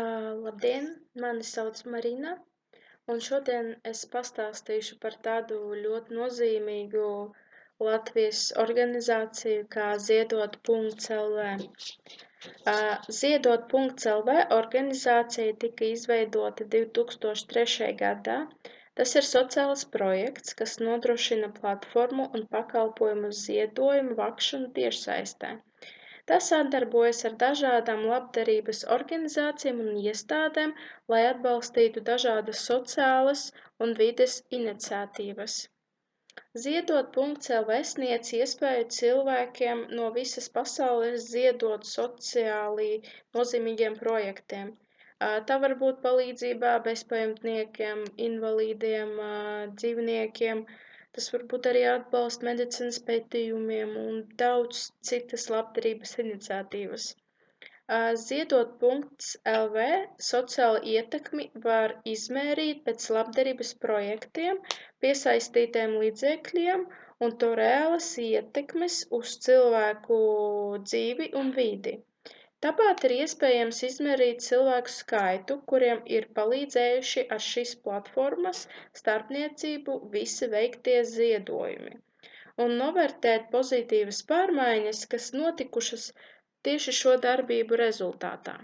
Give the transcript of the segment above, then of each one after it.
Labdien, mani sauc Marina, un šodien es pastāstīšu par tādu ļoti nozīmīgu Latvijas organizāciju kā Ziedot.lv. Ziedot.lv organizācija tika izveidota 2003. gadā. Tas ir sociāls projekts, kas nodrošina platformu un pakalpojumu ziedojumu vākšanu tiešsaistē. Tas sadarbojas ar dažādām labdarības organizācijām un iestādēm, lai atbalstītu dažādas sociālas un vides iniciatīvas. Ziedot.lv sniedz iespēju cilvēkiem no visas pasaules ziedot sociāli nozīmīgiem projektiem. Tā var būt palīdzība bezpajumtniekiem, invalīdiem, dzīvniekiem. Tas var būt arī atbalsts medicīnas pētījumiem un daudz citas labdarības iniciatīvas. Ziedot.lv sociālo ietekmi var izmērīt pēc labdarības projektiem, piesaistītiem līdzekļiem un to reālas ietekmes uz cilvēku dzīvi un vidi. Tāpat ir iespējams izmērīt cilvēku skaitu, kuriem ir palīdzējuši ar šīs platformas starpniecību visi veiktie ziedojumi, un novērtēt pozitīvas pārmaiņas, kas notikušas tieši šo darbību rezultātā.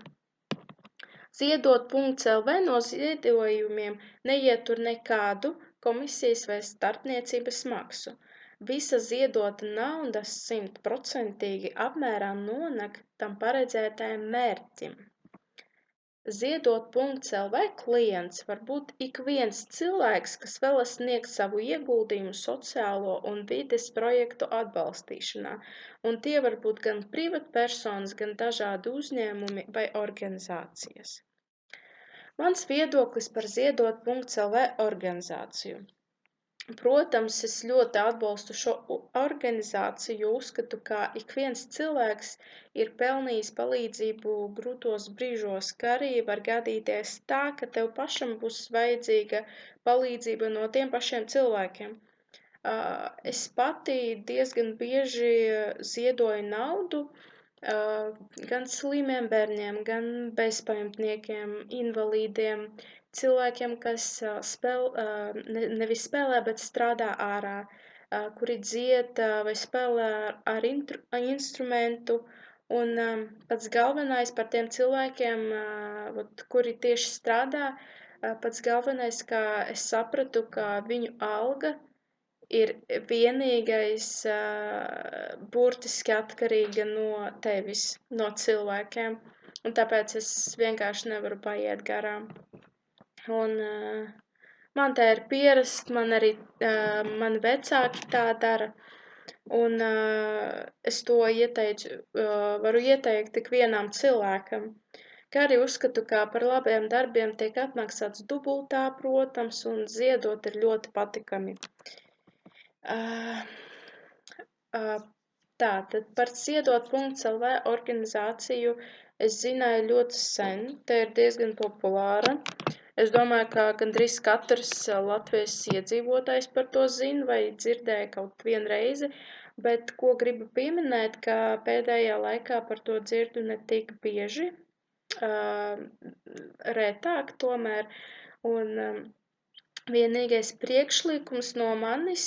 Ziedot.lv no ziedojumiem neietur nekādu komisijas vai starpniecības maksu. Visa ziedota nauda 100% apmērā nonāk tam paredzētajam mērķim. Ziedot.lv klients var būt ik viens cilvēks, kas vēlas sniegt savu ieguldījumu sociālo un vides projektu atbalstīšanā, un tie var būt gan privātpersonas, gan dažādi uzņēmumi vai organizācijas. Mans viedoklis par Ziedot.lv organizāciju. Protams, es ļoti atbalstu šo organizāciju, jo uzskatu, ka ik viens cilvēks ir pelnījis palīdzību grūtos brīžos, kā arī var gadīties tā, ka tev pašam būs vajadzīga palīdzība no tiem pašiem cilvēkiem. Es pati diezgan bieži ziedoju naudu gan slimiem bērniem, gan bezpajumtniekiem, invalīdiem, cilvēkiem, kas nevis spēlē, bet strādā ārā, kuri dzied vai spēlē ar instrumentu. Un pats galvenais par tiem cilvēkiem, kuri tieši strādā, pats galvenais, kā es sapratu, ka viņu alga ir vienīgais burtiski atkarīga no tevis, no cilvēkiem. Un tāpēc es vienkārši nevaru paiet garām. Un man tā ir pierasts, mani vecāki tā dara, un es to varu ieteikt tik vienam cilvēkam. Kā arī uzskatu, ka par labiem darbiem tiek atmaksāts dubultā, protams, un ziedot ir ļoti patikami. Tātad par Ziedot.lv organizāciju es zināju ļoti sen, te ir diezgan populāra. Es domāju, ka gandrīz katrs Latvijas iedzīvotājs par to zina vai dzirdēja kaut vienu reizi, bet ko gribu pieminēt, ka pēdējā laikā par to dzirdu ne tik bieži, retāk tomēr, un vienīgais priekšlikums no manis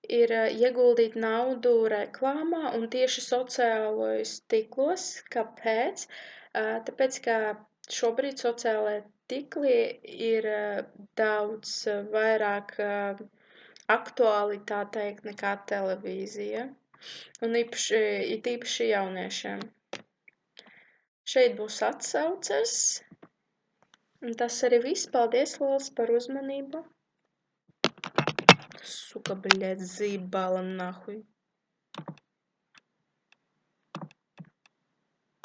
ir ieguldīt naudu reklāmā un tieši sociālajos tīklos. Kāpēc? Tāpēc, ka šobrīd sociālajie tīkli ir daudz vairāk aktuāli, tā teikt, nekā televīzija, un īpaši jauniešiem. Šeit būs atsauces. Un tas arī viss. Paldies liels par uzmanību. Suka, bļēt, zībala, nahuj.